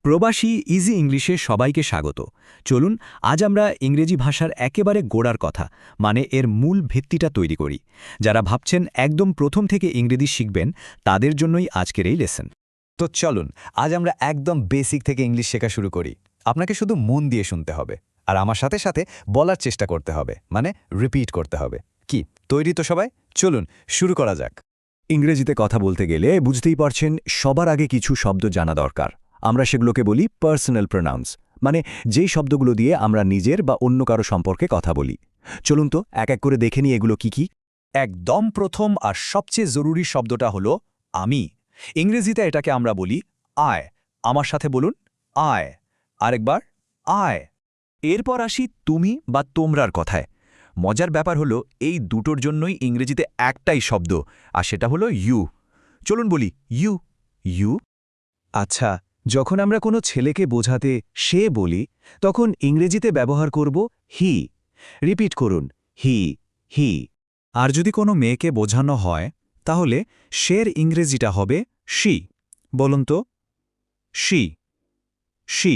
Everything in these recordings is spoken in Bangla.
প্রবাসী ইজি ইংলিশে সবাইকে স্বাগত। চলুন আজ আমরা ইংরেজি ভাষার একেবারে গোড়ার কথা মানে এর মূল ভিত্তিটা তৈরি করি। যারা ভাবছেন একদম প্রথম থেকে ইংরেজি শিখবেন তাদের জন্যই আজকের এই লেসন। তো চলুন আজ আমরা একদম বেসিক থেকে ইংলিশ শেখা শুরু করি। আপনাকে শুধু মন দিয়ে শুনতে হবে আর আমার সাথে সাথে বলার চেষ্টা করতে হবে, মানে রিপিট করতে হবে। কি তৈরি তো সবাই? চলুন শুরু করা যাক। ইংরেজিতে কথা বলতে গেলে বুঝতেই পারছেন সবার আগে কিছু শব্দ জানা দরকার। আমরা সেগুলোকে বলি পার্সোনাল প্রোনাউন্স, মানে যেই শব্দগুলো দিয়ে আমরা নিজের বা অন্য কারো সম্পর্কে কথা বলি। চলুন তো এক এক করে দেখে নিই এগুলো কি কি। একদম প্রথম আর সবচেয়ে জরুরি শব্দটা হলো আমি। ইংরেজিতে এটাকে আমরা বলি আয়। আমার সাথে বলুন আয়। আরেকবার আয়। এরপর আসি তুমি বা তোমরার কথায়। মজার ব্যাপার হলো এই দুটোর জন্যই ইংরেজিতে একটাই শব্দ, আর সেটা হলো ইউ। চলুন বলি ইউ। ইউ। আচ্ছা, যখন আমরা কোনো ছেলেকে বোঝাতে সে বলি তখন ইংরেজিতে ব্যবহার করব হি। রিপিট করুন হি, হি। আর যদি কোনো মেয়েকে বোঝানো হয় তাহলে সের ইংরেজিটা হবে শি। বলুন তো শি, শি।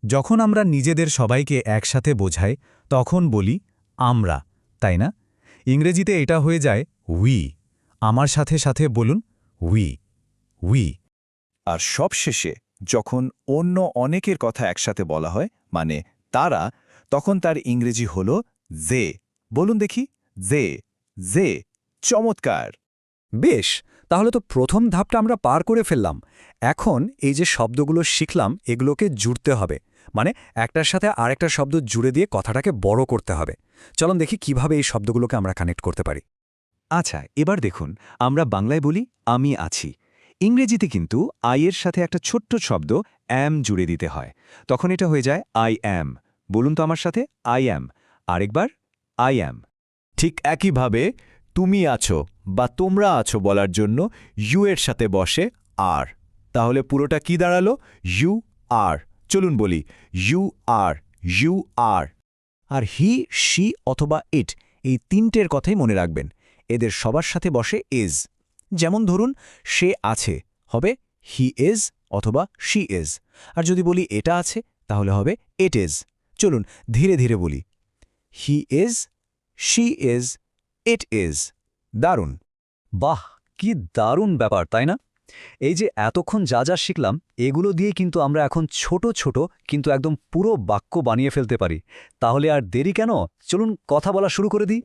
যখন আমরা নিজেদের সবাইকে একসাথে বোঝাই তখন বলি আমরা, তাই না? ইংরেজিতে এটা হয়ে যায় উই। আমার সাথে সাথে বলুন উই, উই। আর সবশেষে যখন অন্য অনেকের কথা একসাথে বলা হয় মানে তারা, তখন তার ইংরেজি হল জে। বলুন দেখি জে, জে। চমৎকার। বেশ, তাহলে তো প্রথম ধাপটা আমরা পার করে ফেললাম। এখন এই যে শব্দগুলো শিখলাম এগুলোকে জুড়তে হবে, মানে একটার সাথে আরেকটা শব্দ জুড়ে দিয়ে কথাটাকে বড় করতে হবে। চলুন দেখি কিভাবে এই শব্দগুলোকে আমরা কানেক্ট করতে পারি। আচ্ছা, এবার দেখুন আমরা বাংলায় বলি আমি আছি। ইংরেজিতে কিন্তু আই এর সাথে একটা ছোট্ট শব্দ অ্যাম জুড়ে দিতে হয়, তখন এটা হয়ে যায় আই অ্যাম। বলুন তো আমার সাথে আই অ্যাম। আরেকবার আই অ্যাম। ঠিক একইভাবে তুমি আছো বা তোমরা আছো বলার জন্য ইউ এর সাথে বসে আর। তাহলে পুরোটা কি দাঁড়ালো? You are. চলুন বলি ইউ আর, ইউ আর। আর হি, শি অথবা ইট, এই তিনটের কথাই মনে রাখবেন। এদের সবার সাথে বসে ইজ। যেমন ধরুন সে আছে হবে হি ইজ অথবা শি ইজ। আর যদি বলি এটা আছে তাহলে হবে ইট ইজ। চলুন ধীরে ধীরে বলি he is, she is, it is. দারুণ! বাহ, কি দারুণ ব্যাপার, তাই না? এই যে এতক্ষণ যা যা শিখলাম এগুলো দিয়ে কিন্তু আমরা এখন ছোট ছোট কিন্তু একদম পুরো বাক্য বানিয়ে ফেলতে পারি। তাহলে আর দেরি কেন, চলুন কথা বলা শুরু করে দিই।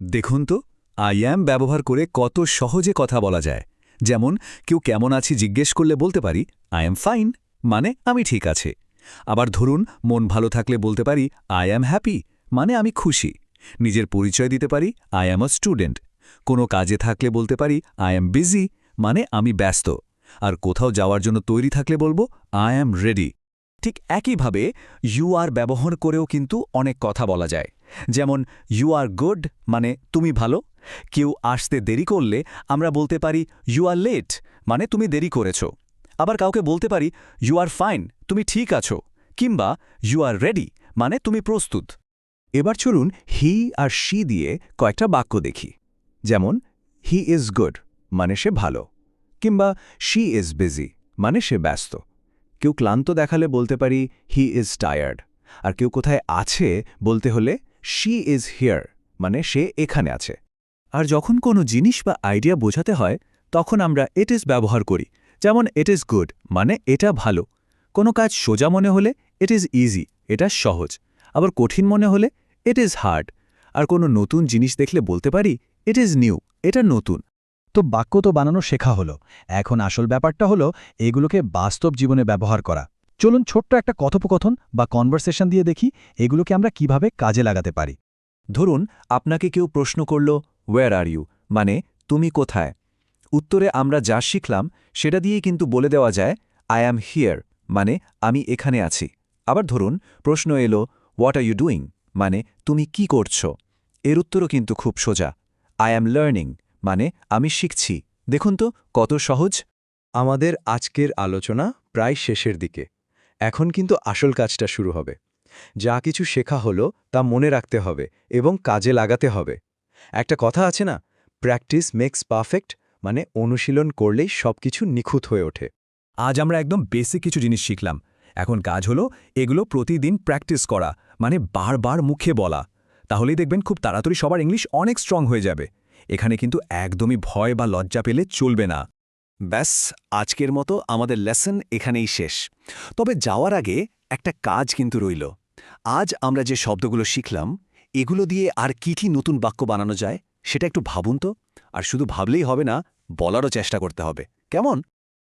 দেখুন তো আই অ্যাম ব্যবহার করে কত সহজে কথা বলা যায়। যেমন কেউ কেমন আছি জিজ্ঞেস করলে বলতে পারি আই অ্যাম ফাইন, মানে আমি ঠিক আছে। আবার ধরুন মন ভালো থাকলে বলতে পারি আই অ্যাম হ্যাপি, মানে আমি খুশি। নিজের পরিচয় দিতে পারি আই অ্যাম আ স্টুডেন্ট। কোনো কাজে থাকলে বলতে পারি আই অ্যাম বিজি, মানে আমি ব্যস্ত। আর কোথাও যাওয়ার জন্য তৈরি থাকলে বলবো আই অ্যাম রেডি। ঠিক একইভাবে ইউ আর ব্যবহার করেও কিন্তু অনেক কথা বলা যায়। যেমন ইউ আর গুড, মানে তুমি ভালো। কেউ আসতে দেরি করলে আমরা বলতে পারি ইউ আর লেট, মানে তুমি দেরি করেছ। আবার কাউকে বলতে পারি ইউ আর ফাইন, তুমি ঠিক আছো। কিংবা ইউ আর রেডি, মানে তুমি প্রস্তুত। এবার চলুন হি আর শি দিয়ে কয়েকটা বাক্য দেখি। যেমন হি ইজ গুড, মানে সে ভালো। কিংবা শি ইজ বিজি, মানে সে ব্যস্ত। কেউ ক্লান্ত দেখালে বলতে পারি হি ইজ টায়ার্ড। আর কেউ কোথায় আছে বলতে হলে শি ইজ হিয়ার, মানে সে এখানে আছে। আর যখন কোনো জিনিস বা আইডিয়া বোঝাতে হয় তখন আমরা ইট ইজ ব্যবহার করি। যেমন ইট ইজ গুড, মানে এটা ভালো। কোনো কাজ সোজা মনে হলে ইট ইজ ইজি, এটা সহজ। আবার কঠিন মনে হলে ইট ইজ হার্ড। আর কোনো নতুন জিনিস দেখলে বলতে পারি ইট ইজ নিউ, এটা নতুন। তো বাক্য তো বানানো শেখা হলো, এখন আসল ব্যাপারটা হলো এগুলোকে বাস্তব জীবনে ব্যবহার করা। চলুন ছোট্ট একটা কথোপকথন বা কনভারসেশন দিয়ে দেখি এগুলোকে আমরা কিভাবে কাজে লাগাতে পারি। ধরুন আপনাকে কেউ প্রশ্ন করল ওয়্যার আর ইউ, মানে তুমি কোথায়। উত্তরে আমরা যা শিখলাম সেটা দিয়েই কিন্তু বলে দেওয়া যায় আই অ্যাম হিয়ার, মানে আমি এখানে আছি। আবার ধরুন প্রশ্ন এলো হোয়াট আর ইউ ডুইং, মানে তুমি কি করছো। এর উত্তরও কিন্তু খুব সোজা, আই অ্যাম লার্নিং, মানে আমি শিখছি। দেখুন তো কত সহজ। আমাদের আজকের আলোচনা প্রায় শেষের দিকে। এখন কিন্তু আসল কাজটা শুরু হবে। যা কিছু শেখা হলো তা মনে রাখতে হবে এবং কাজে লাগাতে হবে। একটা কথা আছে না, প্র্যাকটিস মেক্স পারফেক্ট, মানে অনুশীলন করলেই সবকিছু নিখুঁত হয়ে ওঠে। আজ আমরা একদম বেসিক কিছু জিনিস শিখলাম। এখন কাজ হলো এগুলো প্রতিদিন প্র্যাকটিস করা, মানে বারবার মুখে বলা। তাহলেই দেখবেন খুব তাড়াতাড়ি সবার ইংলিশ অনেক স্ট্রং হয়ে যাবে। এখানে কিন্তু একদমই ভয় বা লজ্জা পেলে চলবে না। ব্যাস, আজকের মতো আমাদের লেসন এখানেই শেষ। তবে যাওয়ার আগে একটা কাজ কিন্তু রইল। আজ আমরা যে শব্দগুলো শিখলাম, এগুলো দিয়ে আর কি নতুন বাক্য বানানো যায় সেটা একটু ভাবুন তো। আর শুধু ভাবলেই হবে না, বলারও চেষ্টা করতে হবে। কেমন?